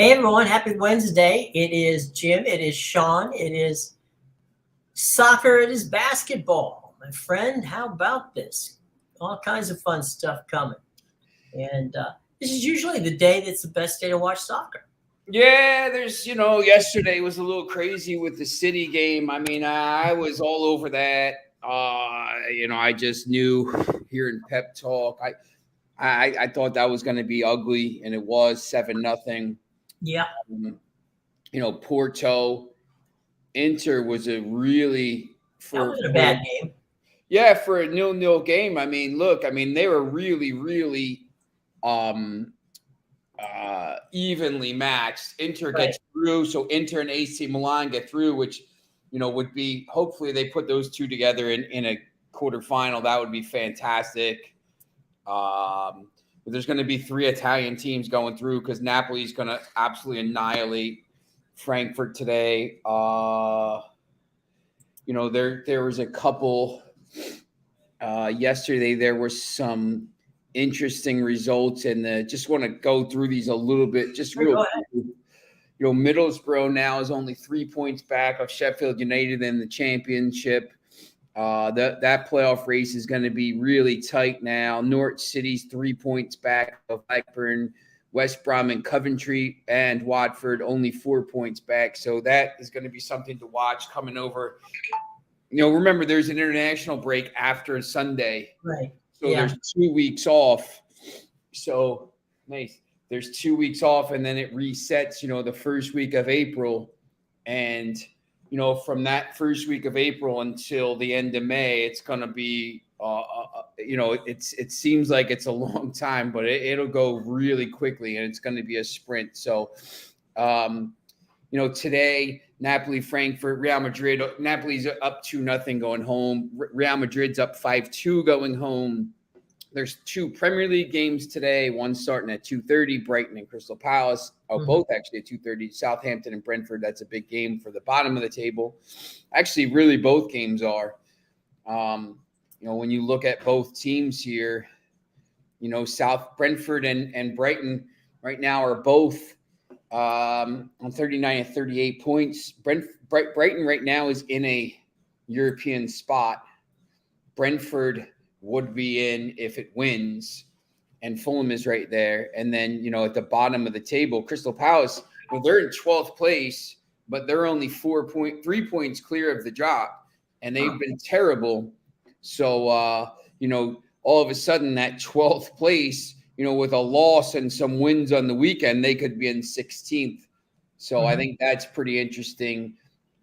Hey everyone, happy Wednesday. It is Jim, it is Sean, it is soccer, it is basketball. My friend, how about this? All kinds of fun stuff coming. And this is usually the day that's the best day to watch soccer. Yeah, yesterday was a little crazy with the City game. I mean, I was all over that. I just knew hearing pep talk. I thought that was going to be ugly, and it was 7-0. Yeah, Porto Inter was a really that for wasn't a for bad game. yeah for a 0-0 game. I mean, look, I mean they were really um evenly matched. Inter Right. gets through, so Inter and AC Milan get through, which would be hopefully they put those two together in a quarterfinal. That would be fantastic. But there's going to be three Italian teams going through because Napoli's going to absolutely annihilate Frankfurt today. There was a couple yesterday. There were some interesting results, and just want to go through these a little bit, just Sure, real go quick. ahead. Middlesbrough now is only 3 points back of Sheffield United in the championship. That playoff race is going to be really tight now. Norwich City's 3 points back of Blackburn. West Brom and Coventry and Watford only 4 points back. So that is going to be something to watch coming over. Remember, there's an international break after Sunday. Right. So Yeah. there's 2 weeks off. So nice. There's 2 weeks off, and then it resets, the first week of April. And, from that first week of April until the end of May, it's going to be, it seems like it's a long time, but it'll go really quickly, and it's going to be a sprint. So, today, Napoli, Frankfurt, Real Madrid. Napoli's up 2-0 going home. Real Madrid's up 5-2 going home. There's 2 Premier League games today. One starting at 2:30, Brighton and Crystal Palace. Both actually at 2:30. Southampton and Brentford. That's a big game for the bottom of the table. Actually, really, both games are. When you look at both teams here, South Brentford and Brighton right now are both on 39 and 38 points. Brighton right now is in a European spot. Brentford would be in if it wins, and Fulham is right there. And then, at the bottom of the table, Crystal Palace, they're in 12th place, but they're only 3 points clear of the drop, and they've been terrible. So, all of a sudden that 12th place, with a loss and some wins on the weekend, they could be in 16th. So I think that's pretty interesting.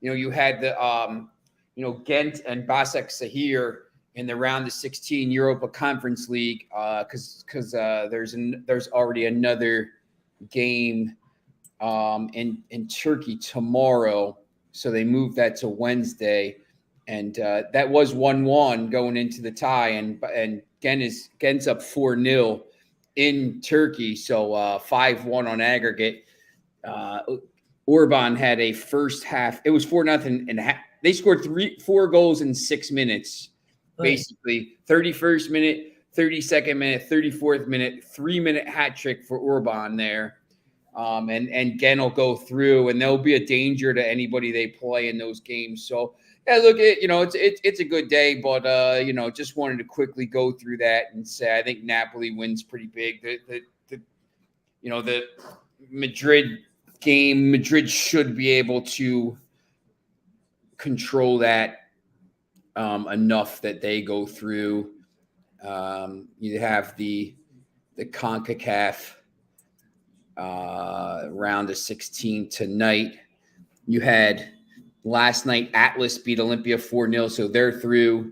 You had the, Ghent and Basak Sahir in the round of 16 Europa Conference League, because there's already another game in Turkey tomorrow, so they moved that to Wednesday, and that was 1-1 going into the tie, and Gent's up 4-0 in Turkey, so 5-1 on aggregate. Orban had a first half; it was 4-0, and they scored 4 goals in 6 minutes. Basically, 31st minute, 32nd minute, 34th minute, 3-minute hat trick for Orban there. And Gen will go through, and there'll be a danger to anybody they play in those games. So, yeah, look, it's a good day, but just wanted to quickly go through that and say I think Napoli wins pretty big. The Madrid game, Madrid should be able to control that enough that they go through. You have the CONCACAF round of 16 tonight. You had last night Atlas beat Olympia 4-0, so they're through.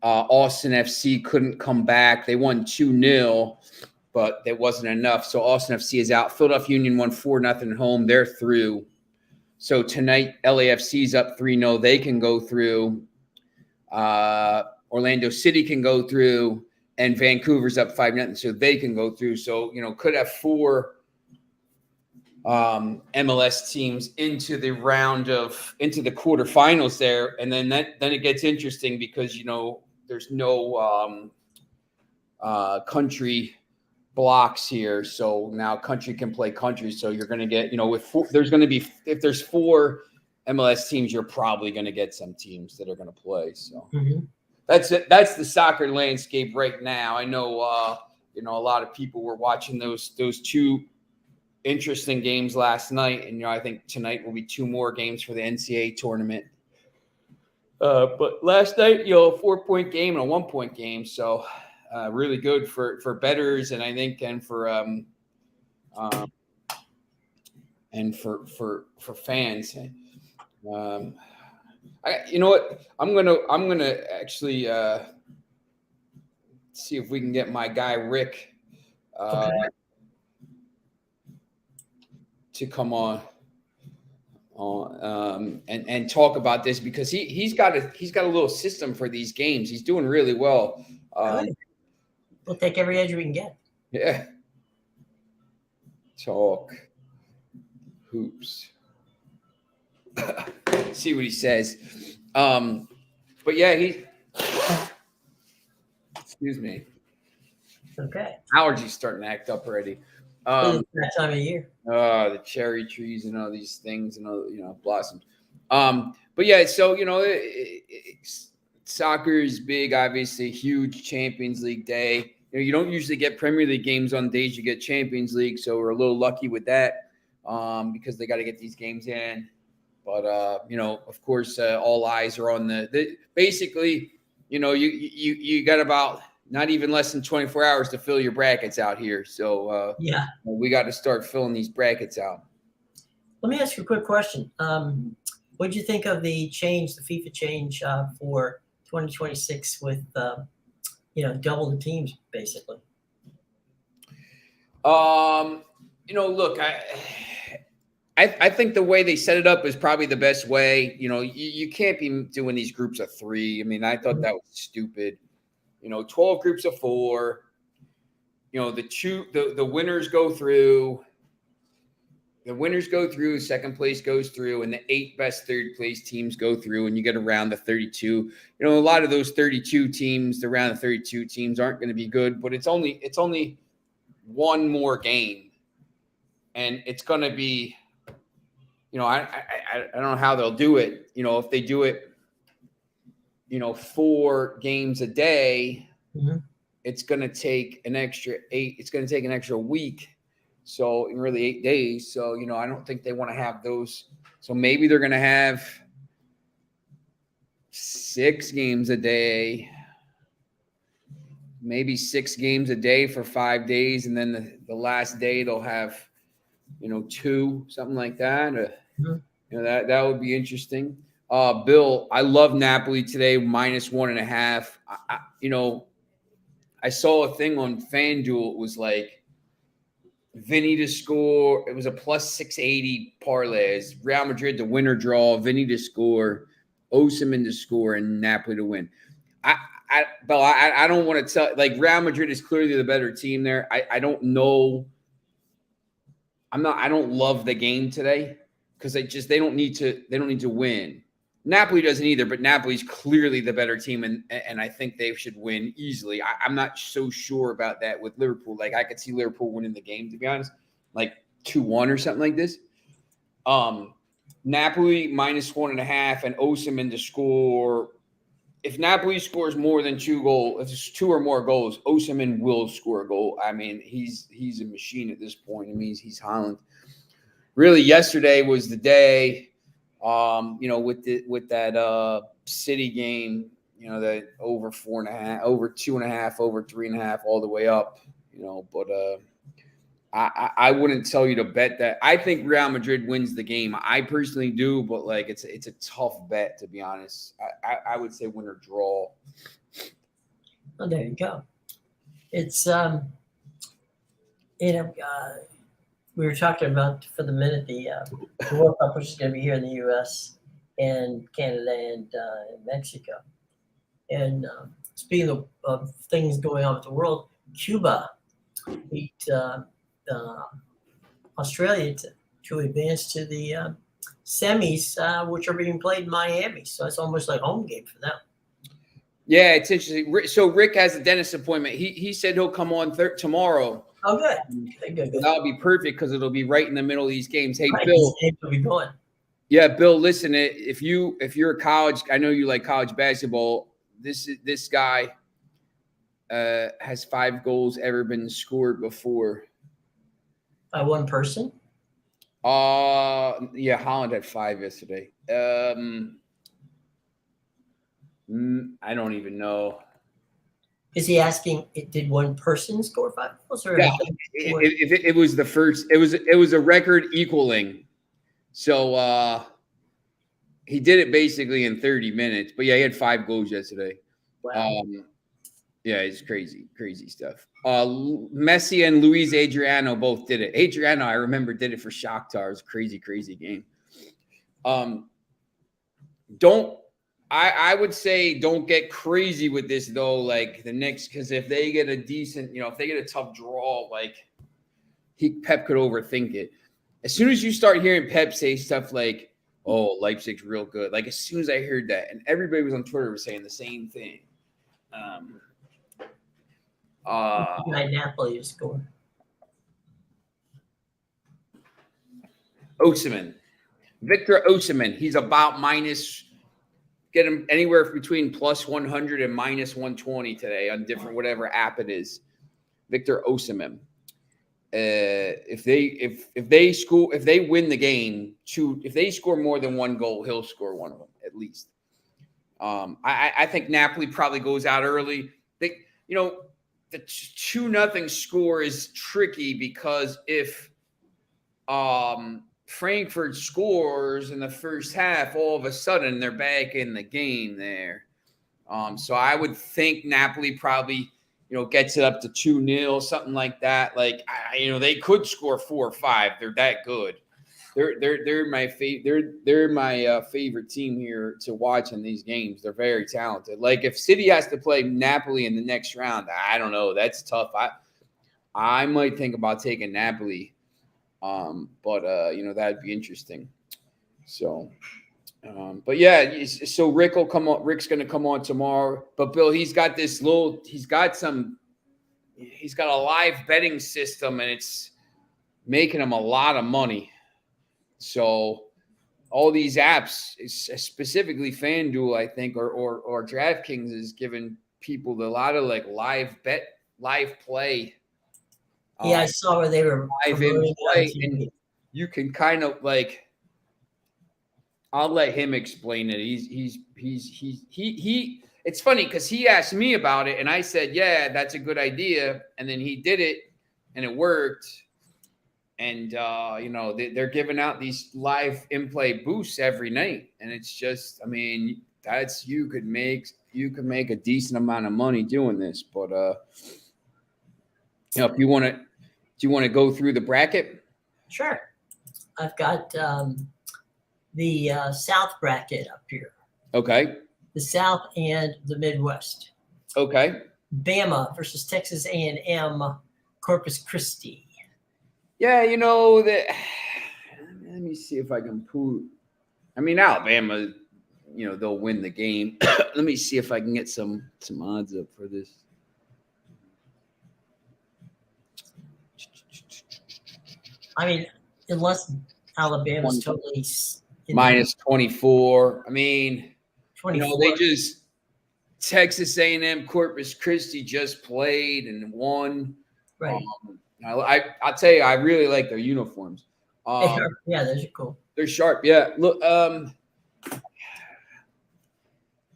Austin FC couldn't come back. They won 2-0, but that wasn't enough. So Austin FC is out. Philadelphia Union won 4-0 at home. They're through. So tonight, LAFC's up 3-0. They can go through. Orlando City can go through, and Vancouver's up 5-0, so they can go through. So, could have 4 MLS teams into the quarterfinals there. And then it gets interesting because, there's no country blocks here. So now country can play country. So you're going to get, if there's 4 MLS teams, you're probably going to get some teams that are going to play. So that's it. That's the soccer landscape right now. I know, a lot of people were watching those 2 interesting games last night. And, I think tonight will be 2 more games for the NCAA tournament. But last night, a 4-point game and a 1-point game. So really good for bettors, and I think, and for fans. You know what? I'm gonna actually see if we can get my guy Rick to come on and talk about this, because he's got a little system for these games. He's doing really well. We'll take every edge we can get. Yeah. Talk hoops. See what he says. But yeah, excuse me. Okay. Allergies starting to act up already. It's that time of year. The cherry trees and all these things and all, blossoms. But yeah, so soccer is big, obviously, huge Champions League day. You don't usually get Premier League games on days you get Champions League, so we're a little lucky with that because they got to get these games in. But of course, all eyes are on the basically. You got about not even less than 24 hours to fill your brackets out here. So we got to start filling these brackets out. Let me ask you a quick question. What did you think of the FIFA change for 2026 with double the teams basically? Look, I think the way they set it up is probably the best way. You can't be doing these groups of 3. I mean, I thought that was stupid. 12 groups of 4. The winners go through. The winners go through, second place goes through, and the 8 best third place teams go through, and you get around the 32. A lot of those 32 teams, around the 32 teams aren't going to be good, but it's only one more game, and it's going to be, I don't know how they'll do it. If they do it, 4 games a day, it's going to take an extra 8. It's going to take an extra week. So in really 8 days. So, I don't think they want to have those. So maybe they're going to have 6 games a day, maybe 6 games a day for 5 days. And then the last day they'll have, 2, something like that. That would be interesting. Bill, I love Napoli today, -1.5. I saw a thing on FanDuel. It was like, Vinny to score. It was a +680 parlays. Real Madrid to win or draw. Vinny to score. Osimhen to score, and Napoli to win. Bill, I don't want to tell. Like, Real Madrid is clearly the better team there. I don't know. I don't love the game today because they don't need to win. Napoli doesn't either, but Napoli's clearly the better team, and I think they should win easily. I'm not so sure about that with Liverpool. Like, I could see Liverpool winning the game, to be honest, like 2-1 or something like this. Napoli -1.5 and Osimhen to score. If Napoli scores more than 2 goals, if it's 2 or more goals, Osimhen will score a goal. I mean, he's a machine at this point. It means he's Haaland. Really, yesterday was the day. With that City game, that over 4.5, over 2.5, over 3.5, all the way up, but I wouldn't tell you to bet that. I think Real Madrid wins the game. I personally do, but like it's a tough bet, to be honest. I would say win or draw. Well, there you go. It's we were talking about for the minute the World Cup, which is going to be here in the U.S. and Canada and Mexico. And speaking of things going on with the world, Cuba beat Australia to advance to the semis, which are being played in Miami. So it's almost like home game for them. Yeah, it's interesting. So Rick has a dentist appointment. He said he'll come on tomorrow. Oh, good. Good. That'll be perfect because it'll be right in the middle of these games. Hey, Right, Bill. we'll be going. Yeah, Bill. Listen, if you're a college, I know you like college basketball. This guy has 5 goals ever been scored before. By one person? Yeah, Holland had 5 yesterday. I don't even know. Is he asking? Did one person score 5 goals? Or Yeah, it was the first. It was a record equaling. So he did it basically in 30 minutes. But yeah, he had 5 goals yesterday. Wow. Yeah, it's crazy stuff. Messi and Luis Adriano both did it. Adriano, I remember, did it for Shakhtar. It was a crazy game. I would say don't get crazy with this though. Like the Knicks, because if they get a decent, if they get a tough draw, like Pep could overthink it. As soon as you start hearing Pep say stuff like, "Oh, Leipzig's real good," like as soon as I heard that, and everybody was on Twitter was saying the same thing. Napoli to score. Osimhen, Victor Osimhen. He's about get him anywhere between plus 100 and minus 120 today on different whatever app it is. Victor Osimhen. If they win the game, if they score more than 1 goal, he'll score one of them at least. I think Napoli probably goes out early. The 2-0 score is tricky because if Frankfurt scores in the first half, all of a sudden they're back in the game there. So I would think Napoli probably gets it up to 2-0, something like that. Like they could score 4 or 5. They're that good. They're my favorite team here to watch in these games. They're very talented. Like if City has to play Napoli in the next round, I don't know. That's tough. I might think about taking Napoli. But that'd be interesting. So, but yeah, so Rick will come on. Rick's going to come on tomorrow. But Bill, he's got a live betting system, and it's making him a lot of money. So all these apps, specifically FanDuel, I think, or DraftKings, is giving people a lot of like live play. Yeah, I saw where they were live in play, and you can kind of like. I'll let him explain it. He. It's funny because he asked me about it, and I said, "Yeah, that's a good idea." And then he did it, and it worked. And they're giving out these live in-play boosts every night, and it's just, you could make a decent amount of money doing this. But if you want to, do you want to go through the bracket? Sure. I've got the South bracket up here. Okay. The South and the Midwest. Okay. Bama versus Texas A&M, Corpus Christi. Yeah, that. Let me see if I can pull. Alabama, they'll win the game. Let me see if I can get some odds up for this. Unless Alabama's totally minus 24. 24. They just Texas A&M Corpus Christi just played and won. Right. I'll tell you, I really like their uniforms. Yeah, those are cool. They're sharp. Yeah. Look,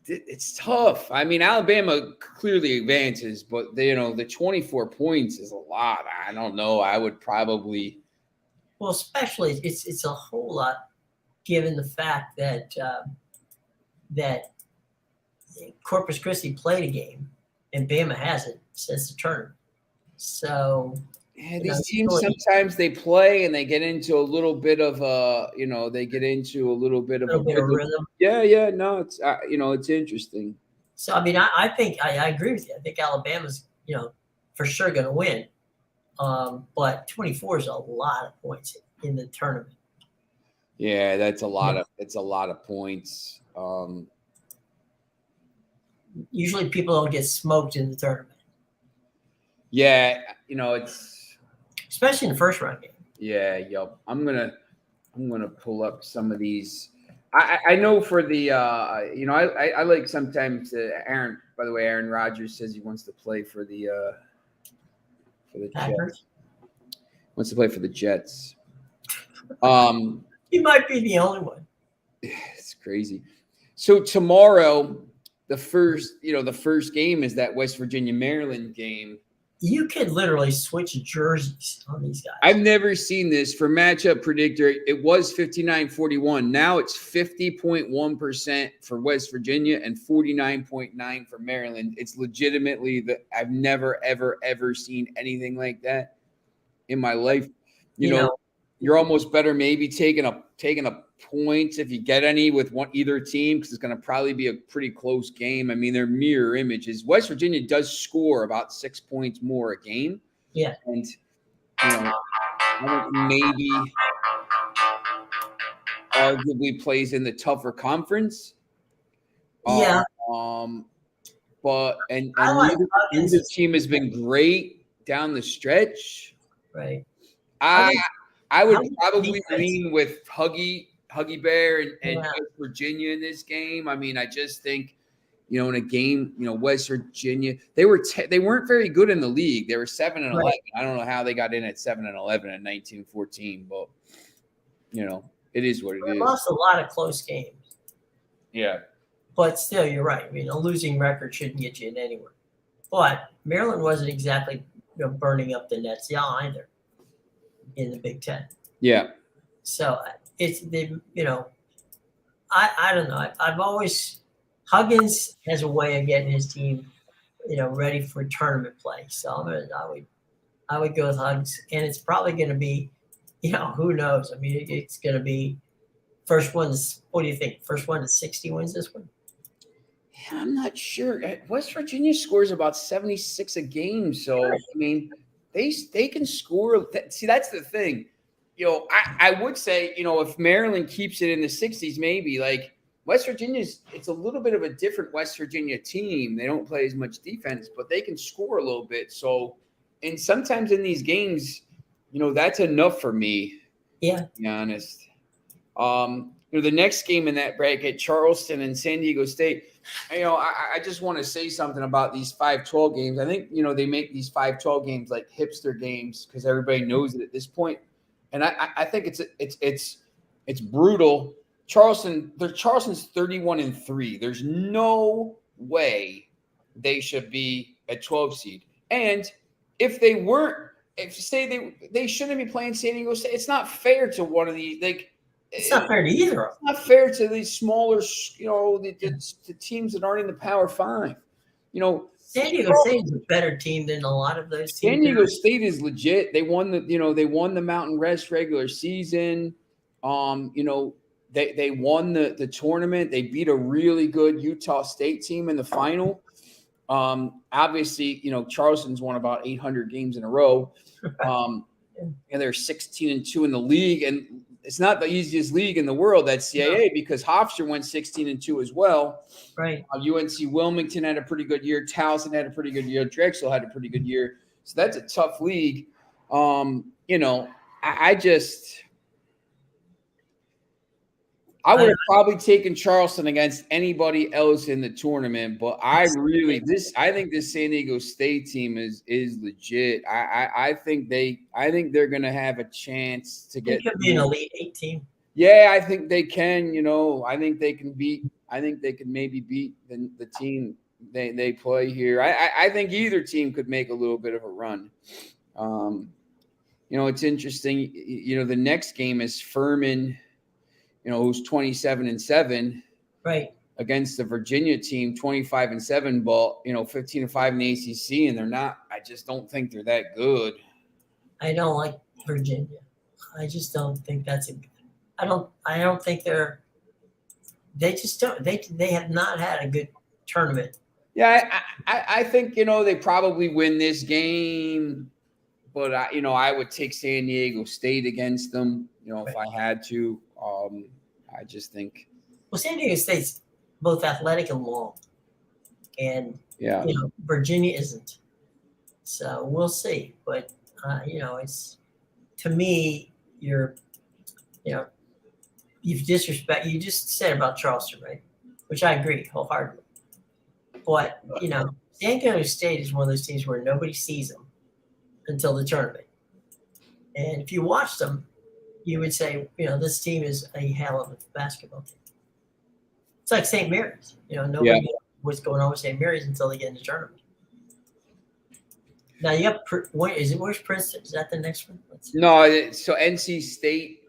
it's tough. Alabama clearly advances, but the 24 points is a lot. I don't know. I would probably. Well, especially it's a whole lot, given the fact that that Corpus Christi played a game and Bama hasn't since the tournament. So. Yeah, these teams sometimes they play and they get into a little bit of a rhythm. Yeah. No, it's it's interesting. So I think I agree with you. I think Alabama's for sure going to win, but 24 is a lot of points in the tournament. Yeah, that's a lot of points. usually people don't get smoked in the tournament, Yeah, it's especially in the first round game. yeah, yep. I'm gonna pull up some of these. I know for the I like sometimes Aaron. By the way, Aaron Rodgers says he wants to play for the Jets. Packers. Wants to play for the Jets. He might be the only one. It's crazy. So tomorrow, the first game is that West Virginia Maryland game. You could literally switch jerseys on these guys. I've never seen this. For matchup predictor, it was 59-41. Now it's 50.1% for West Virginia and 49.9% for Maryland. It's legitimately I've never, ever, ever seen anything like that in my life. You know, you're almost better maybe taking a points if you get any with either team, because it's going to probably be a pretty close game. I mean, they're mirror images. West Virginia does score about 6 points more a game. Yeah. And, I think maybe arguably plays in the tougher conference. Yeah. But neither team has been great down the stretch. Right. I would probably lean with Huggy Bear and West Virginia in this game. I mean, I just think, in a game, West Virginia, they weren't very good in the league. They were 7-11. Right. I don't know how they got in at 7-11 in 1914, but it is what it is. They lost a lot of close games. Yeah. But still, you're right. I mean, a losing record shouldn't get you in anywhere. But Maryland wasn't exactly burning up the nets either in the Big Ten. Yeah. So I don't know. I've always Huggins has a way of getting his team, ready for tournament play. So I would go with Hugs, and it's probably going to be, who knows? I mean, it's going to be first one's. What do you think? First one to 60 wins this one. Yeah, I'm not sure. West Virginia scores about 76 a game, so I mean, they can score. See, that's the thing. I would say, if Maryland keeps it in the 60s, maybe like West Virginia's, it's a little bit of a different West Virginia team. They don't play as much defense, but they can score a little bit. So, and sometimes in these games, that's enough for me. Yeah. To be honest. The next game in that bracket, Charleston and San Diego State. I just want to say something about these 5-12 games. I think, they make these 5-12 games like hipster games because everybody knows it at this point. And I think it's brutal. Charleston's 31-3. There's no way they should be a 12 seed. And if they weren't, they shouldn't be playing San Diego State. It's not fair to one of these. It's not fair to either. It's not fair to these smaller, the teams that aren't in the Power Five. San Diego State is a better team than a lot of those teams. San Diego State is legit. They won the Mountain West regular season. They won the tournament. They beat a really good Utah State team in the final. Obviously, Charleston's won about 800 games in a row. And they're 16-2 in the league, and it's not the easiest league in the world, that CAA, because Hofstra went 16-2 as well. Right. UNC Wilmington had a pretty good year. Towson had a pretty good year. Drexel had a pretty good year. So that's a tough league. I would have probably taken Charleston against anybody else in the tournament, but I think this San Diego State team is legit. I think they're going to have a chance to get. They could be an Elite Eight team. Yeah, I think they can. I think they can maybe beat the team they play here. I think either team could make a little bit of a run. It's interesting. The next game is Furman. Who's 27-7, right, against the Virginia team, 25-7, but 15-5 in the ACC, and they're not. I just don't think they're that good. I don't like Virginia. I just don't think that's a. I don't think they're. They just don't. They have not had a good tournament. Yeah, I think they probably win this game, but I would take San Diego State against them. If I had to. I just think. Well, San Diego State's both athletic and long. and Yeah. Virginia isn't. So we'll see. But it's to me, you're you know you just said about Charleston, right? Which I agree wholeheartedly. But San Diego State is one of those teams where nobody sees them until the tournament. And if you watch them, you would say, this team is a hell of a basketball team. It's like St. Mary's. Nobody knows what's going on with St. Mary's until they get in the tournament. Now you got where's Princeton? Is that the next one? No, so NC State,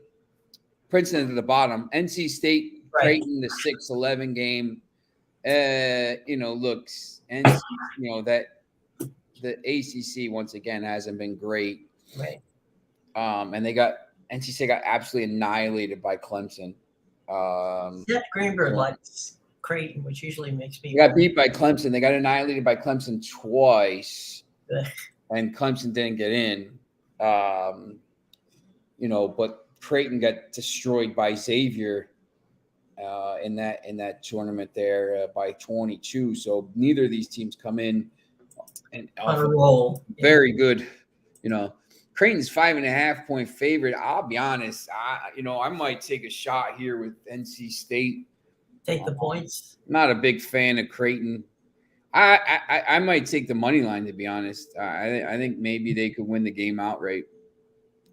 Princeton at the bottom. NC State, Right. Creighton, the 6-11 game. Looks NC, that the ACC once again hasn't been great. Right. And NC State got absolutely annihilated by Clemson. Seth Greenberg likes Creighton, which usually makes me. They got beat by Clemson. They got annihilated by Clemson twice, and Clemson didn't get in. But Creighton got destroyed by Xavier in that tournament there by 22. So neither of these teams come in and on a roll. Very good. Creighton's 5.5-point favorite. I'll be honest. I might take a shot here with NC State. Take the points. Not a big fan of Creighton. I might take the money line, to be honest. I think maybe they could win the game outright.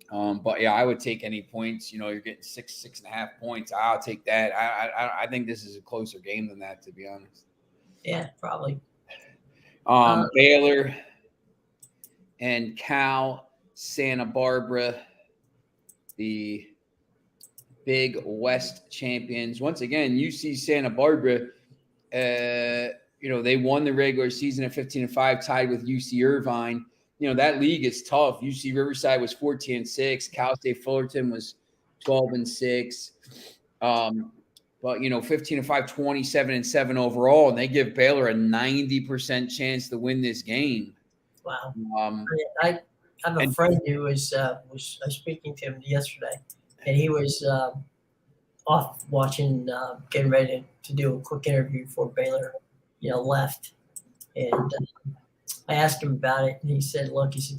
But yeah, I would take any points. You're getting 6.5 points. I'll take that. I think this is a closer game than that, to be honest. Yeah, probably. Baylor and Cal, Santa Barbara, the Big West champions. Once again, UC Santa Barbara, they won the regular season at 15-5, tied with UC Irvine. That league is tough. UC Riverside was 14-6. Cal State Fullerton was 12-6. But 15-5, 27-7 overall, and they give Baylor a 90% chance to win this game. Wow. I have a friend who was speaking to him yesterday, and he was off watching, getting ready to do a quick interview before Baylor, left. And I asked him about it, and he said,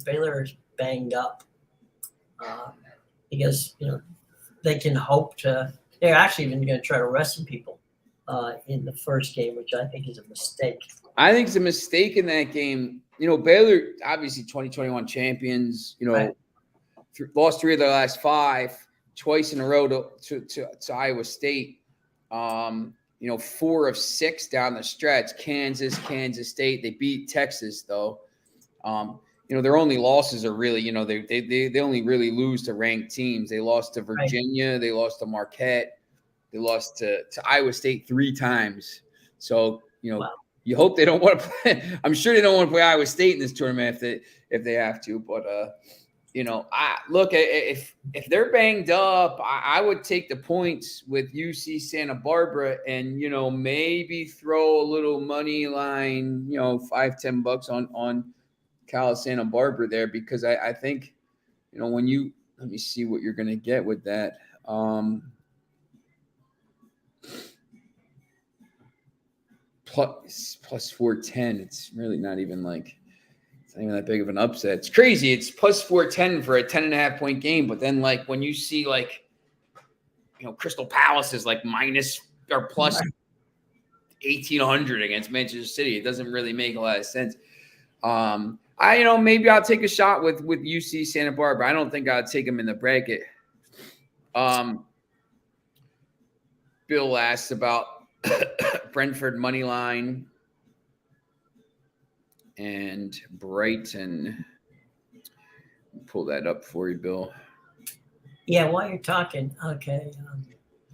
Baylor is banged up. Because, they can hope to – they're actually even going to try to rest some people in the first game, which I think is a mistake. I think it's a mistake in that game. Baylor, obviously 2021 champions, right. Lost 3 of their last 5, twice in a row to Iowa State. 4 of 6 down the stretch. Kansas State. They beat Texas, though. Their only losses are really, they only really lose to ranked teams. They lost to Virginia. Right. They lost to Marquette. They lost to Iowa State 3 times. So, wow. You hope they don't want to play. I'm sure they don't want to play Iowa State in this tournament if they have to. But if they're banged up, I would take the points with UC Santa Barbara and maybe throw a little money line, $5-10 on Cal Santa Barbara there, because I think when you let me see what you're going to get with that. Plus 410. It's really not even that big of an upset. It's crazy. It's plus 410 for a 10.5-point game. But then when you see Crystal Palace is minus or plus 1,800 against Manchester City, it doesn't really make a lot of sense. Maybe I'll take a shot with UC Santa Barbara. I don't think I'd take them in the bracket. Bill asked about Brentford money line and Brighton. Pull that up for you, Bill. Yeah, while you're talking, okay.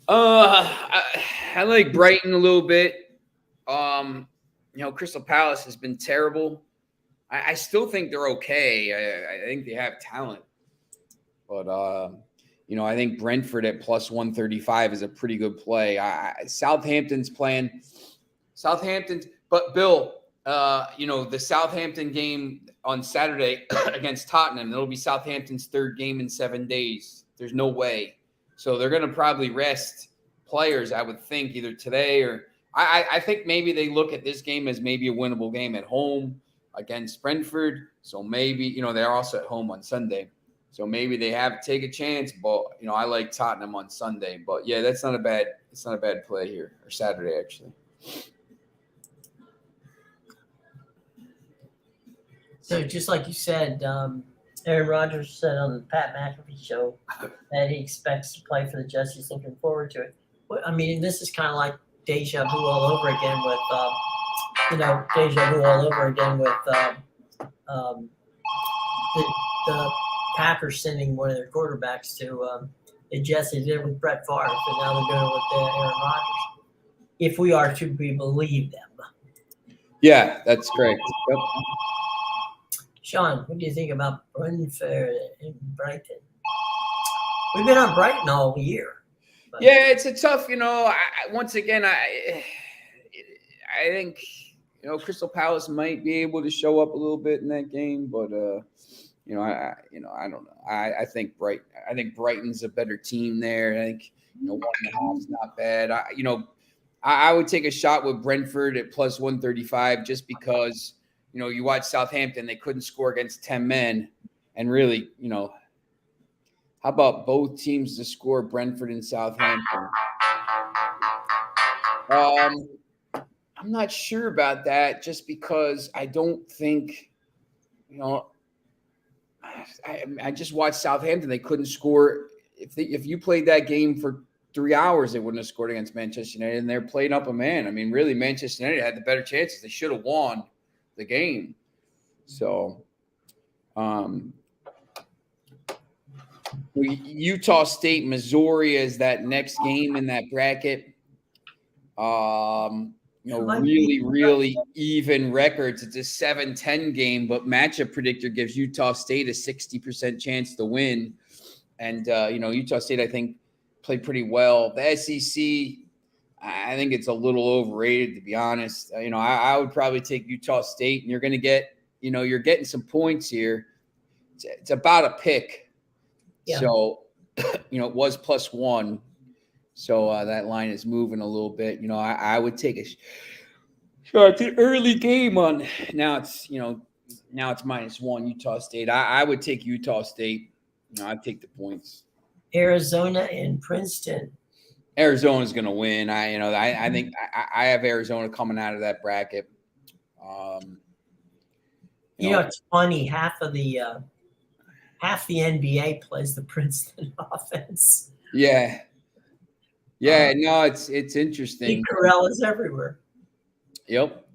I like Brighton a little bit. Crystal Palace has been terrible. I still think they're okay. I think they have talent, but I think Brentford at plus 135 is a pretty good play. Southampton's playing. But Bill, the Southampton game on Saturday against Tottenham, it'll be Southampton's 3rd game in 7 days. There's no way. So they're going to probably rest players, I would think, either today or I think maybe they look at this game as maybe a winnable game at home against Brentford. So maybe, they're also at home on Sunday. So maybe they take a chance, but I like Tottenham on Sunday. But yeah, it's not a bad play here, or Saturday actually. So just like you said, Aaron Rodgers said on the Pat McAfee show that he expects to play for the Jets. He's looking forward to it. I mean, this is kind of like deja vu all over again with, the Packers sending one of their quarterbacks to the Jets. They did it with Brett Favre, and now they're doing it with Aaron Rodgers. If we are to believe them. Yeah, that's correct. Yep. Sean, what do you think about Brentford and Brighton? We've been on Brighton all year. Yeah, it's a tough, once again, I think, Crystal Palace might be able to show up a little bit in that game, but, I don't know. I think Brighton's a better team there. I think, 1.5 is not bad. I would take a shot with Brentford at plus 135 just because, you watch Southampton, they couldn't score against 10 men. And really, how about both teams to score, Brentford and Southampton? I'm not sure about that just because I don't think, I just watched Southampton. They couldn't score. If you played that game for 3 hours, they wouldn't have scored against Manchester United, and they're playing up a man. I mean, really, Manchester United had the better chances. They should have won the game. So, Utah State, Missouri is that next game in that bracket. Really even records. It's a 7-10 game, but matchup predictor gives Utah State a 60% chance to win. And, Utah State, I think, played pretty well. The SEC, I think it's a little overrated, to be honest. I would probably take Utah State, and you're going to get, you're getting some points here. It's about a pick. Yeah. So, it was +1. So that line is moving a little bit. I would take a shot. It's an early game on. Now it's -1 Utah State. I would take Utah State. I'd take the points. Arizona and Princeton. Arizona's going to win. I think I have Arizona coming out of that bracket. It's funny. Half the NBA plays the Princeton offense. Yeah. Yeah, no, it's interesting. Corral is everywhere. Yep.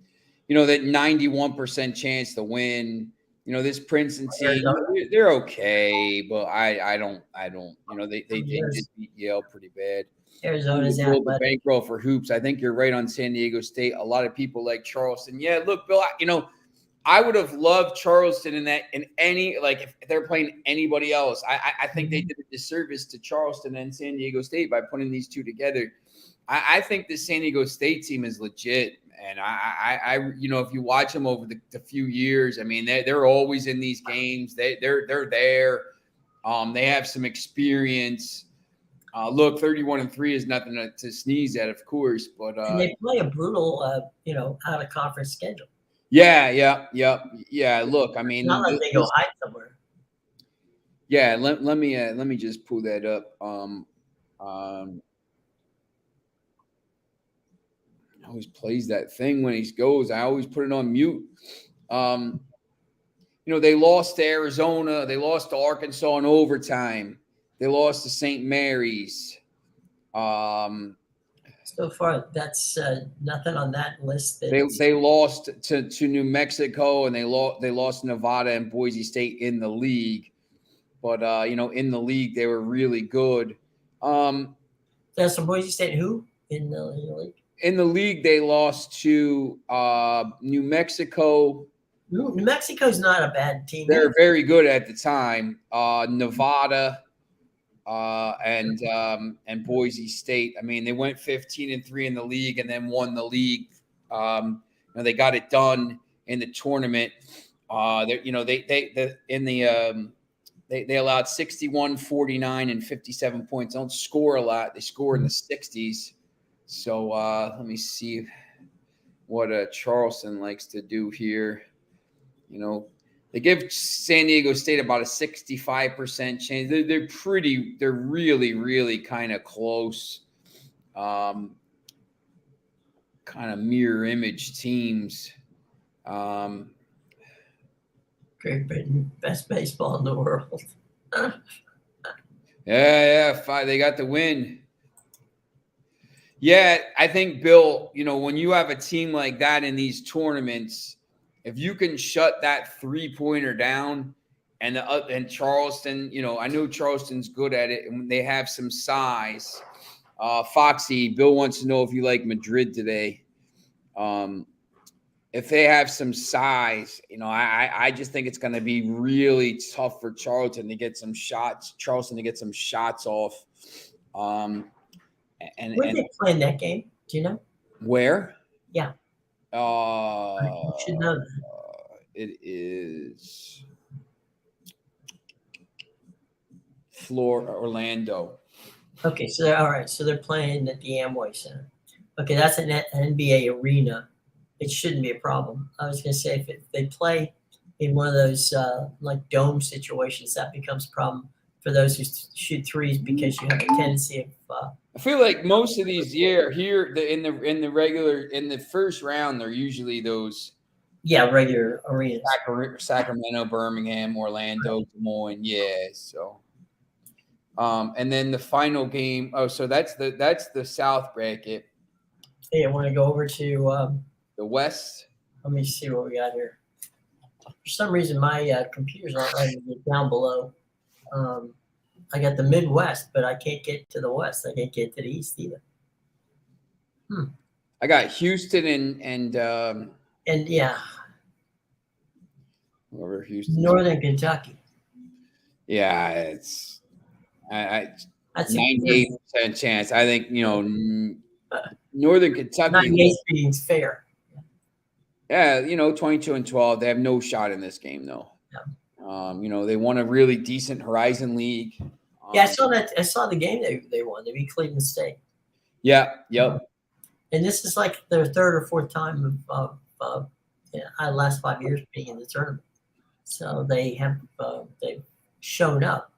That 91% chance to win. This Princeton team, they're okay, but I don't. They just beat Yale pretty bad. Arizona's out. The bankroll for hoops. I think you're right on San Diego State. A lot of people like Charleston. Yeah, look, Bill. I would have loved Charleston in any if they're playing anybody else. I think they did a disservice to Charleston and San Diego State by putting these two together. I think the San Diego State team is legit, and if you watch them over the few years, I mean they're always in these games. They're there. They have some experience. Look, 31-3 is nothing to sneeze at, of course, but and they play a brutal out of conference schedule. Yeah. Look, I mean, not like they go hide somewhere. Yeah, let me just pull that up. Always plays that thing when he goes. I always put it on mute. They lost to Arizona. They lost to Arkansas in overtime. They lost to St. Mary's. So far, that's nothing on that list. They lost to New Mexico, and they lost Nevada and Boise State in the league. But in the league they were really good. That's from Boise State. Who in the league? In the league, they lost to New Mexico. New Mexico's not a bad team. They're very good at the time. Nevada. And Boise State. I mean, they went 15-3 in the league and then won the league. They got it done in the tournament. They allowed 61, 49, and 57 points. They don't score a lot. They score in the 60s. So let me see what Charleston likes to do here. You know, they give San Diego State about a 65% chance. They're really, really kind of close. Kind of mirror image teams. Great Britain, best baseball in the world. Yeah, they got the win. Yeah, I think, Bill, when you have a team like that in these tournaments, if you can shut that three-pointer down and Charleston, I know Charleston's good at it and they have some size. Foxy, Bill wants to know if you like Madrid today. If they have some size, I just think it's going to be really tough for Charleston to get some shots off. Where they playing that game? Do you know? Where? Yeah. You should know that. It is Orlando. Okay, so all right. So they're playing at the Amway Center. Okay, that's an NBA arena. It shouldn't be a problem. I was going to say if they play in one of those like dome situations, that becomes a problem for those who shoot threes because you have a tendency of. I feel like most of these in the first round, they're usually those. Yeah, regular arenas. Sacramento, Birmingham, Orlando, Des Moines. Yeah, so. And then the final game. Oh, so that's the South bracket. Hey, I want to go over to the West. Let me see what we got here. For some reason, my computer's not letting me get down below. I got the Midwest, but I can't get to the West. I can't get to the East either. I got Houston and yeah, over Houston, Northern Kentucky. Yeah, it's that's 98% chance. I think Northern Kentucky. 98 being's fair. Yeah, 22-12. They have no shot in this game though. Yeah. They won a really decent Horizon League. Yeah, I saw that. I saw the game they won. They beat Cleveland State. Yeah. Yep. And this is like their third or fourth time of last 5 years being in the tournament. So they have they've shown up,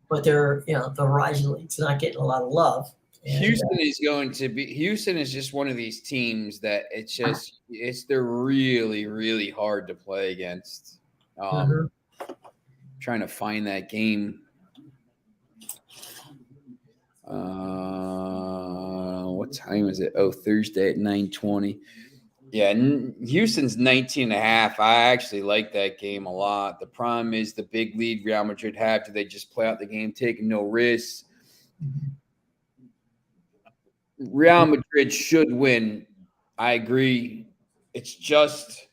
but they're the Horizon League's not getting a lot of love. And, Houston is just one of these teams that they're really, really hard to play against. Trying to find that game. What time is it? Oh, Thursday at 9:20. Yeah, Houston's 19.5. I actually like that game a lot. The problem is the big lead Real Madrid have. Do they just play out the game, taking no risks? Real Madrid should win. I agree. It's just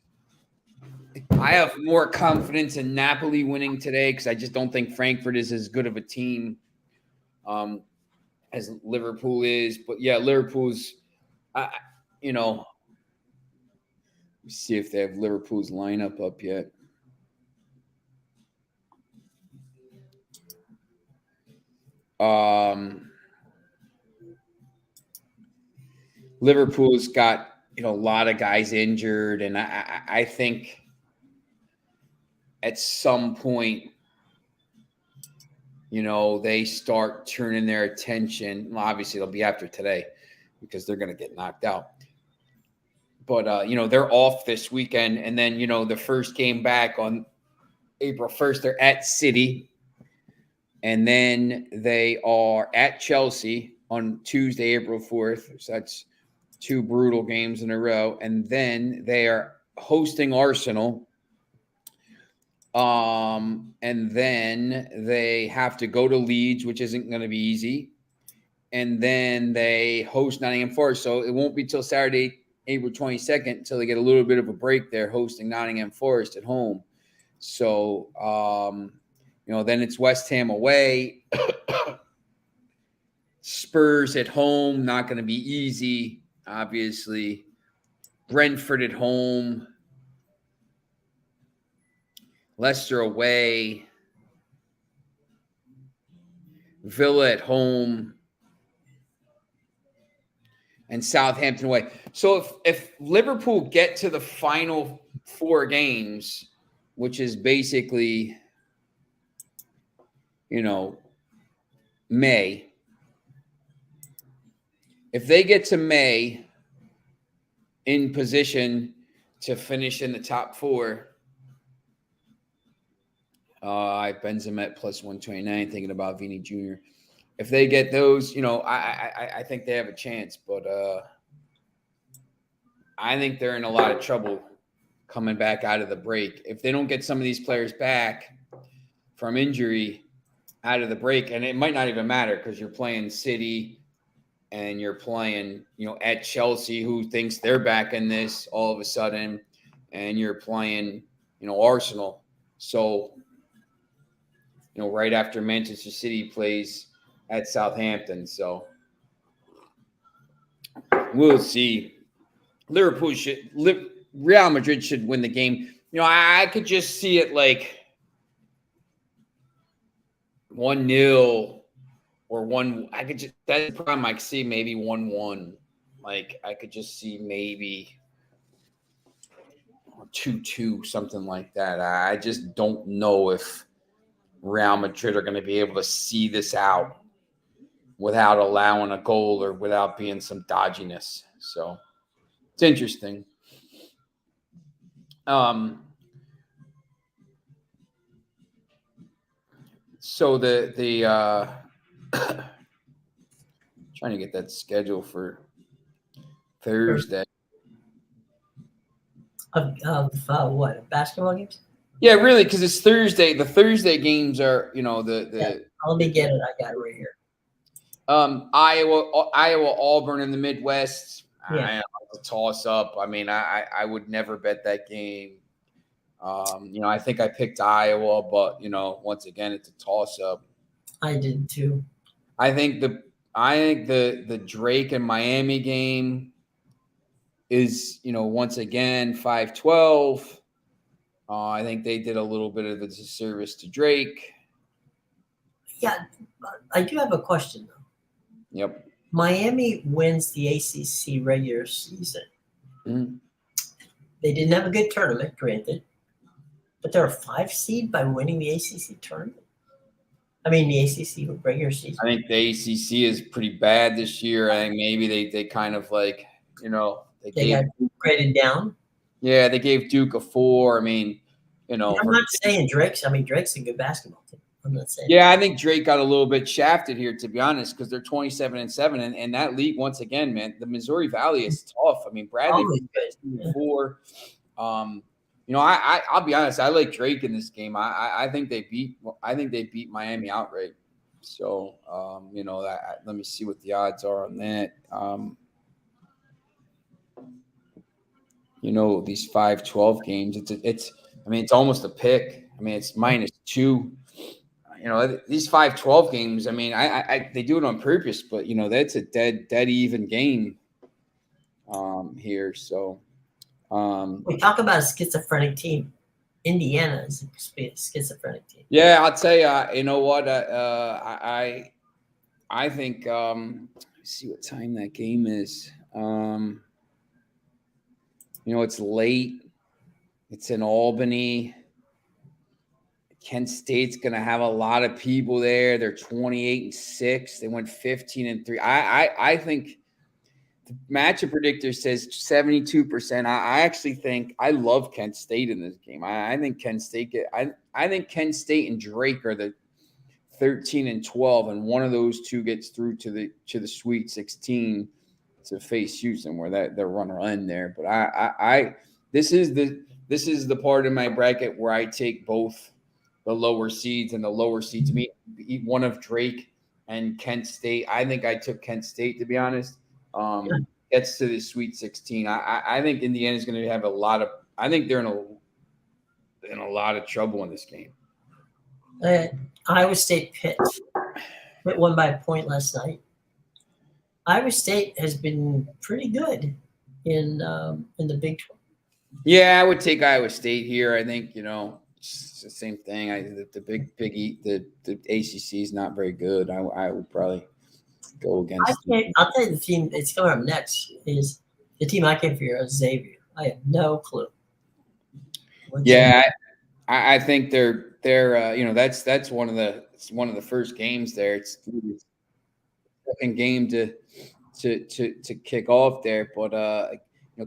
I have more confidence in Napoli winning today because I just don't think Frankfurt is as good of a team as Liverpool is. But yeah, Liverpool's, let's see if they have Liverpool's lineup up yet. Liverpool's got a lot of guys injured, and I think at some point, they start turning their attention. Well, obviously, it'll be after today because they're going to get knocked out. But, they're off this weekend. And then, the first game back on April 1st, they're at City. And then they are at Chelsea on Tuesday, April 4th. So that's 2 brutal games in a row. And then they are hosting Arsenal. And then they have to go to Leeds, which isn't going to be easy. And then they host Nottingham Forest. So it won't be till Saturday, April 22nd, until they get a little bit of a break there hosting Nottingham Forest at home. So, then it's West Ham away. Spurs at home, not going to be easy, obviously. Brentford at home. Leicester away. Villa at home. and Southampton away. So if Liverpool get to the final 4 games, which is basically, May, if they get to May in position to finish in the top 4, Benzema at plus 129, thinking about Vini Jr. If they get those, I think they have a chance, but I think they're in a lot of trouble coming back out of the break. If they don't get some of these players back from injury out of the break, and it might not even matter because you're playing City and you're playing, at Chelsea, who thinks they're back in this all of a sudden, and you're playing, Arsenal. So, right after Manchester City plays at Southampton. So we'll see. Real Madrid should win the game. I could just see it like 1-0 or 1. That's the problem. I could see maybe 1-1. Like I could just see maybe 2-2, something like that. I just don't know if Real Madrid are going to be able to see this out without allowing a goal or without being some dodginess. So it's interesting. So the trying to get that schedule for Thursday. Of what, basketball games? Yeah, really, because it's Thursday. The Thursday games are, the let me get it. I got it right here. Iowa, Auburn in the Midwest. Yeah. A toss up. I mean, I would never bet that game. I think I picked Iowa, but once again, it's a toss up. I did too. I think the Drake and Miami game is, once again 5-12. I think they did a little bit of a disservice to Drake. Yeah, I do have a question though. Yep. Miami wins the ACC regular season. Mm-hmm. They didn't have a good tournament, granted, but they're a 5 seed by winning the ACC tournament. I mean, the ACC regular season. I think the ACC is pretty bad this year. I think maybe they kind of like, they got graded down. Yeah, they gave Duke a 4. I mean, I'm not saying Drake's. I mean, Drake's a good basketball team. I'm not saying. Yeah, I think Drake got a little bit shafted here, to be honest, because they're 27-7, and that league, once again, man, the Missouri Valley is tough. I mean, Bradley 4. I'll be honest. I like Drake in this game. I think they beat Miami outright. So let me see what the odds are on that. These 5-12 games. It's almost a pick. I mean, it's -2. These 5-12 games. I mean, they do it on purpose, but that's a dead even game here. So. We talk about a schizophrenic team. Indiana is a schizophrenic team. Yeah, I'll tell you. You know what? I think. Let's see what time that game is. It's late. It's in Albany. Kent State's going to have a lot of people there. They're 28-6. They went 15-3. I think. The matchup predictor says 72%. I actually think I love Kent State in this game. I think Kent State I think Kent State and Drake are the 13-12, and one of those two gets through to the Sweet 16 to face Houston, where they're runner in there. But this is the part of my bracket where I take both the lower seeds and the lower seeds meet one of Drake and Kent State. I think I took Kent State, to be honest. Gets to the Sweet 16. I think Indiana is going to have a lot of. I think they're in a lot of trouble in this game. Iowa State Pitt won by a point last night. Iowa State has been pretty good in the Big 12. Yeah, I would take Iowa State here. I think it's the same thing. The ACC is not very good. I would probably go against. I'll tell you the team that's coming up next is the team I came for here is Xavier. I have no clue. Yeah, I think they're that's one of the first games there. It's the second game to kick off there, but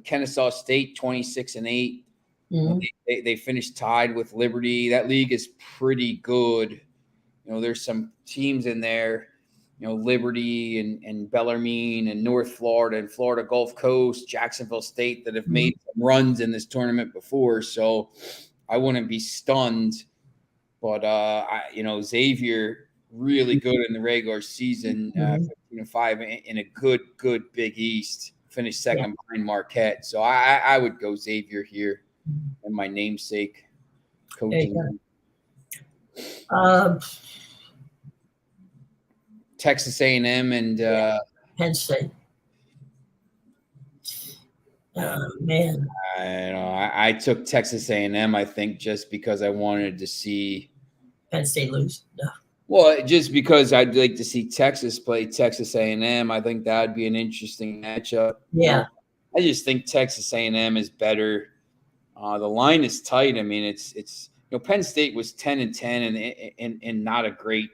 Kennesaw State 26-8. Mhm. They finished tied with Liberty. That league is pretty good. There's some teams in there, Liberty and Bellarmine and North Florida and Florida Gulf Coast, Jacksonville State that have made some runs in this tournament before. So I wouldn't be stunned. But Xavier really good in the regular season, 15-5 in a good Big East. Finished second behind Marquette. So I would go Xavier here in my namesake coaching. Texas A&M and Penn State. Oh, man. I took Texas A&M, I think, just because I wanted to see Penn State lose. No. Well, just because I'd like to see Texas play Texas A&M. I think that would be an interesting matchup. Yeah. I just think Texas A&M is better. The line is tight. I mean, it's Penn State was 10-10 and not a great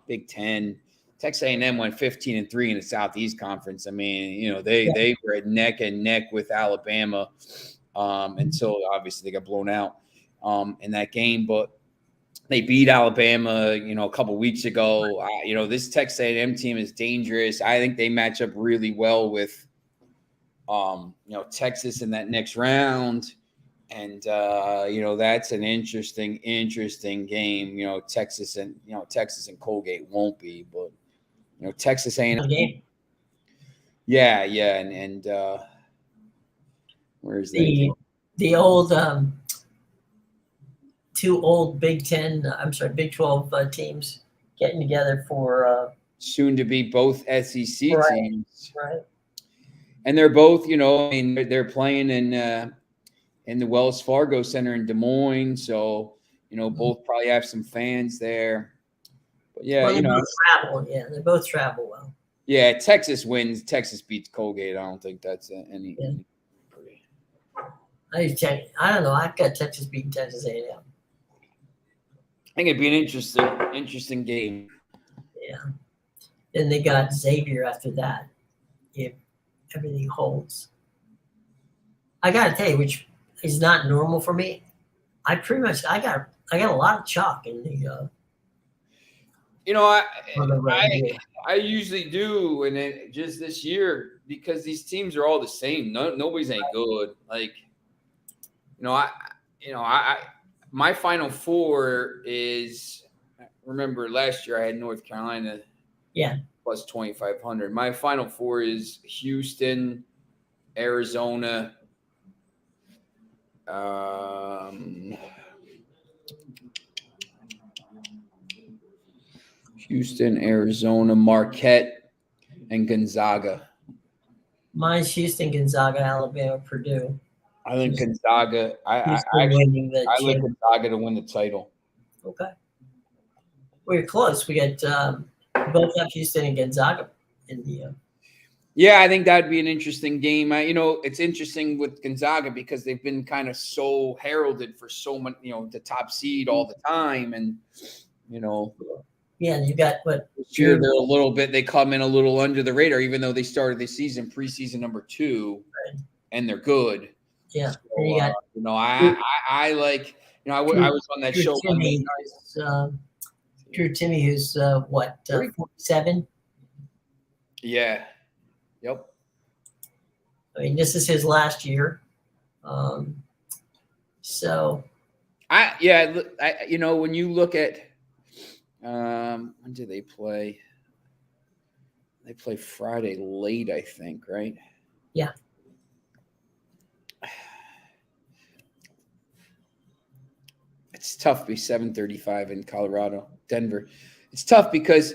Big Ten. Texas A&M went 15-3 in the Southeast Conference. I mean, they were neck and neck with Alabama until obviously they got blown out in that game. But they beat Alabama, a couple weeks ago. This Texas A&M team is dangerous. I think they match up really well with Texas in that next round. And that's an interesting game. Texas and Colgate won't be, but Texas A&M game. Yeah, and where's the old two old Big 12 teams getting together for soon to be both SEC teams, right? And they're both, they're playing in the Wells Fargo Center in Des Moines, so both probably have some fans there. But yeah, they both travel. Yeah, they both travel well. Yeah, Texas wins. Texas beats Colgate. I don't think that's any. I don't know. I've got Texas beating Texas A&M. I think it'd be an interesting game. Yeah. Then they got Xavier after that, if everything holds. I got to tell you, which is not normal for me. I got a lot of chalk in the. I usually do, and then just this year because these teams are all the same. Nobody's any good. Like, my Final Four is. Remember last year I had North Carolina. Yeah. Plus 2,500. My Final Four is Houston, Arizona. Houston, Arizona, Marquette, and Gonzaga. Mine's Houston, Gonzaga, Alabama, Purdue. I think Gonzaga. I like Gonzaga to win the title. Okay. We're close. We got both have Houston and Gonzaga in the. Yeah, I think that'd be an interesting game. It's interesting with Gonzaga because they've been kind of so heralded for so much, the top seed all the time, and Yeah, you got what? This year they're a little bit. They come in a little under the radar, even though they started the season preseason number 2, right. And they're good. Yeah, so, you got. I like. I was on that Drew show. Timmy, Drew Timmy, who's 47. Yeah. Yep. I mean, this is his last year. So. When you look at. When do they play? They play Friday late, I think, right? Yeah. It's tough to be 7:35 in Colorado, Denver. It's tough because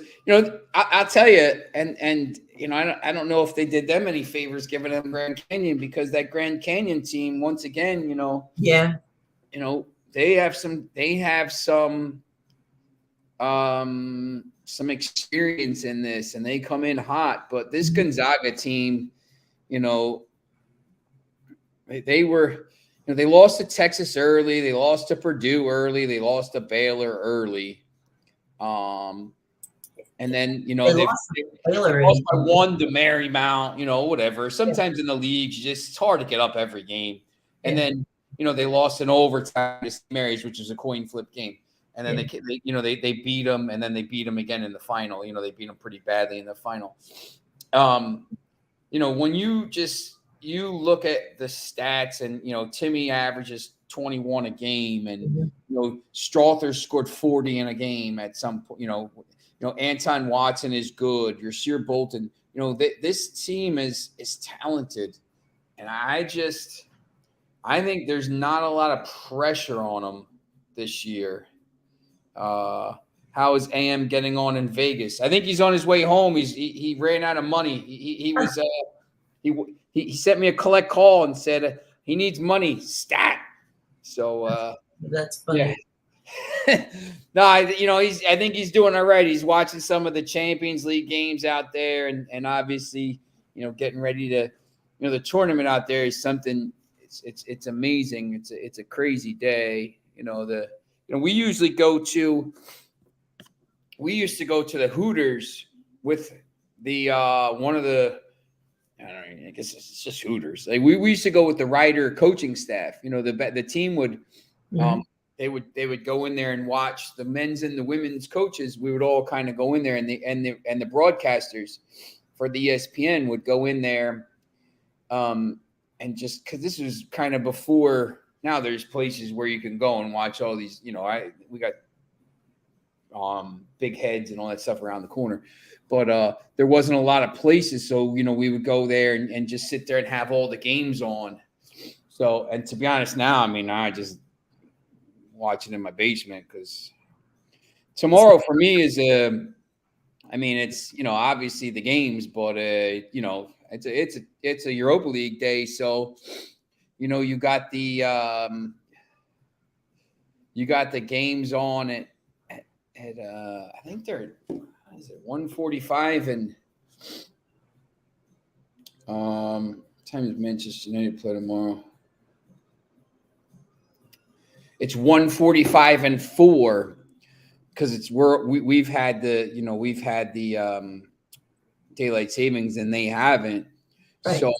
I'll tell you, and I don't know if they did them any favors giving them Grand Canyon because that Grand Canyon team once again, yeah, they have some some experience in this, and they come in hot. But this Gonzaga team, you know, they were, you know, they lost to Texas early, they lost to Purdue early, they lost to Baylor early. And then, you know, They lost by one to Marymount, you know, whatever. Sometimes in the league, it's hard to get up every game. And then, you know, they lost in overtime to St. Mary's, which was a coin flip game. And then they you know, they beat them, and then they beat them again in the final. You know, they beat them pretty badly in the final. You know, when you look at the stats, and, you know, Timmy averages 21 a game, and, you know, Strother scored 40 in a game at some point, you know, Anton Watson is good. Your Sear Bolton, you know, this team is talented. And I think there's not a lot of pressure on them this year. How is AM getting on in Vegas? I think he's on his way home. He ran out of money. He sent me a collect call and said he needs money stat. So that's funny. Yeah. No, I think he's doing all right. He's watching some of the Champions League games out there, and obviously, you know, getting ready to, you know, the tournament out there is something. It's amazing. It's a crazy day. You know, we used to go to the Hooters with the one of the, I don't know, I guess it's just Hooters. Like we used to go with the Ryder coaching staff. You know, the team would they would go in there and watch the men's and the women's coaches. We would all kind of go in there, and the broadcasters for the ESPN would go in there, and just because this was kind of before. Now there's places where you can go and watch all these. You know, we got big heads and all that stuff around the corner, but there wasn't a lot of places. So, you know, we would go there and just sit there and have all the games on. So, and to be honest, now, I mean, I just watching in my basement, because tomorrow for me is I mean, it's, you know, obviously the games, but you know, it's a Europa League day, so, you know, you got the games on at I think they're, what is it, 1:45, and time does Manchester United play tomorrow? It's 1:45 and 4, because we've had the daylight savings and they haven't. Right. So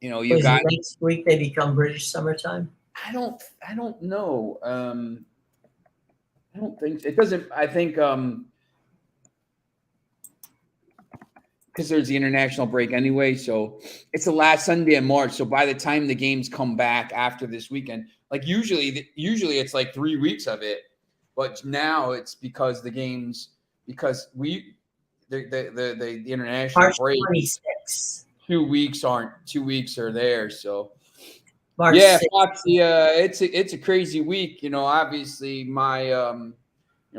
you know, you got next week they become British summertime. I don't know. I don't think it doesn't. I think because there's the international break anyway, so it's the last Sunday in March. So by the time the games come back after this weekend, like usually it's like 3 weeks of it, but now it's because the international March break, 26. 2 weeks are there. So March yeah, 6th. Foxy, it's a crazy week. You know, obviously my you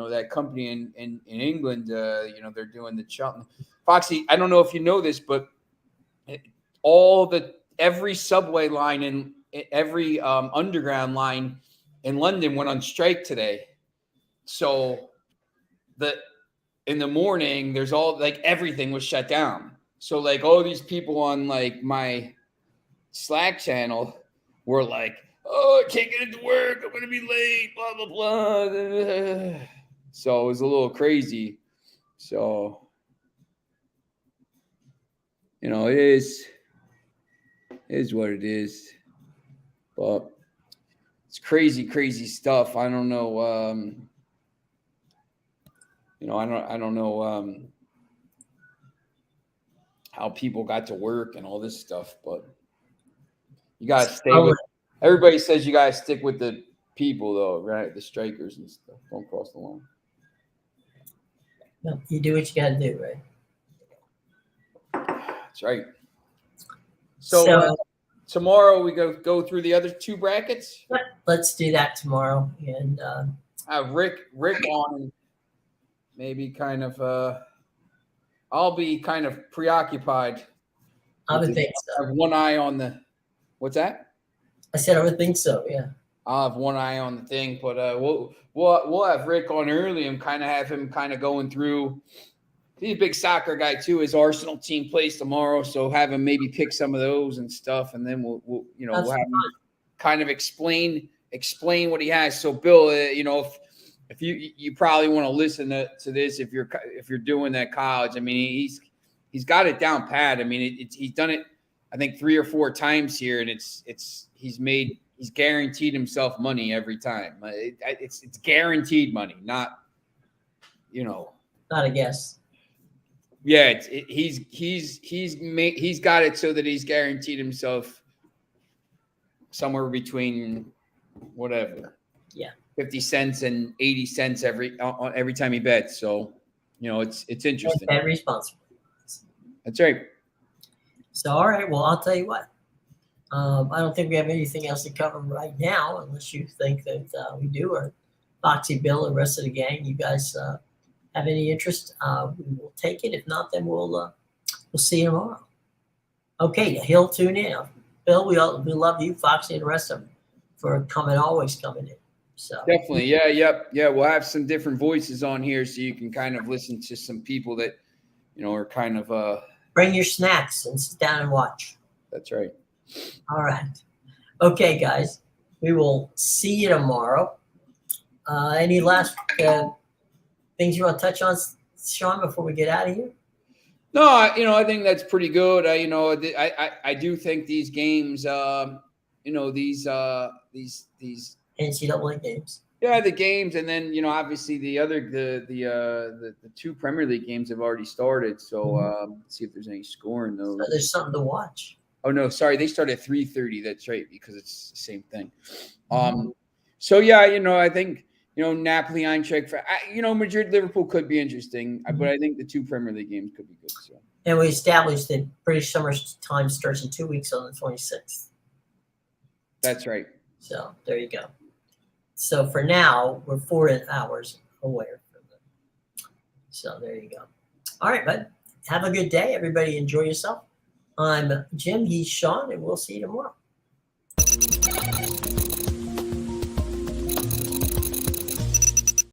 know, that company in England, you know, they're doing the Cheltenham. Foxy, I don't know if you know this, but every subway line and every underground line in London went on strike today. So in the morning, there's all, like, everything was shut down. So, like, all these people on, like, my Slack channel were like, "Oh, I can't get into work. I'm going to be late, blah, blah, blah." So it was a little crazy. So, you know, it is what it is. But it's crazy stuff. I don't know. You know, I don't know how people got to work and all this stuff, but you gotta stay with. Everybody says you gotta stick with the people, though, right? The strikers and stuff. Don't cross the line. No, you do what you gotta do, right? That's right. So tomorrow we go through the other two brackets. Let's do that tomorrow, and Rick on maybe kind of. I'll be kind of preoccupied. I would think so. I have one eye on the. What's that? I said I would think so. Yeah. I'll have one eye on the thing, but we'll have Rick on early and kind of have him kind of going through. He's a big soccer guy too. His Arsenal team plays tomorrow, so have him maybe pick some of those and stuff, and then we'll we'll have him kind of explain what he has. So Bill, if you probably want to listen to this if you're doing that college. I mean, he's got it down pat. I mean, he's done it I think 3 or 4 times here, and he's guaranteed himself money every time. It's guaranteed money, not not a guess. Yeah, he's got it so that he's guaranteed himself somewhere between whatever, 50 cents and 80 cents every time he bets. So it's interesting. And responsible. That's right. So all right, well I'll tell you what. I don't think we have anything else to cover right now, unless you think that we do, or Foxy, Bill, and the rest of the gang. You guys have any interest? We will take it. If not, then we'll see you tomorrow. Okay, he'll tune in. Bill, we love you, Foxy, and the rest of them for always coming in. So definitely, yeah. We'll have some different voices on here, so you can kind of listen to some people that are kind of. Bring your snacks and sit down and watch. That's right. All right. Okay, guys. We will see you tomorrow. Any last things you want to touch on, Sean, before we get out of here? No, I think that's pretty good. I do think these games, these NCAA games. Yeah, the games, and then obviously the 2 Premier League games have already started. So let's see if there's any score in those. So there's something to watch. Oh no, sorry, they start at 3:30. That's right, because it's the same thing. So yeah, I think Napoli, Eintracht, Madrid, Liverpool could be interesting, but I think the 2 Premier League games could be good. So. And we established that British summer time starts in 2 weeks on the 26th. That's right. So there you go. So for now, we're 4 hours away from them. So there you go. All right, bud. Have a good day. Everybody enjoy yourself. I'm Jim. He's Sean, and we'll see you tomorrow.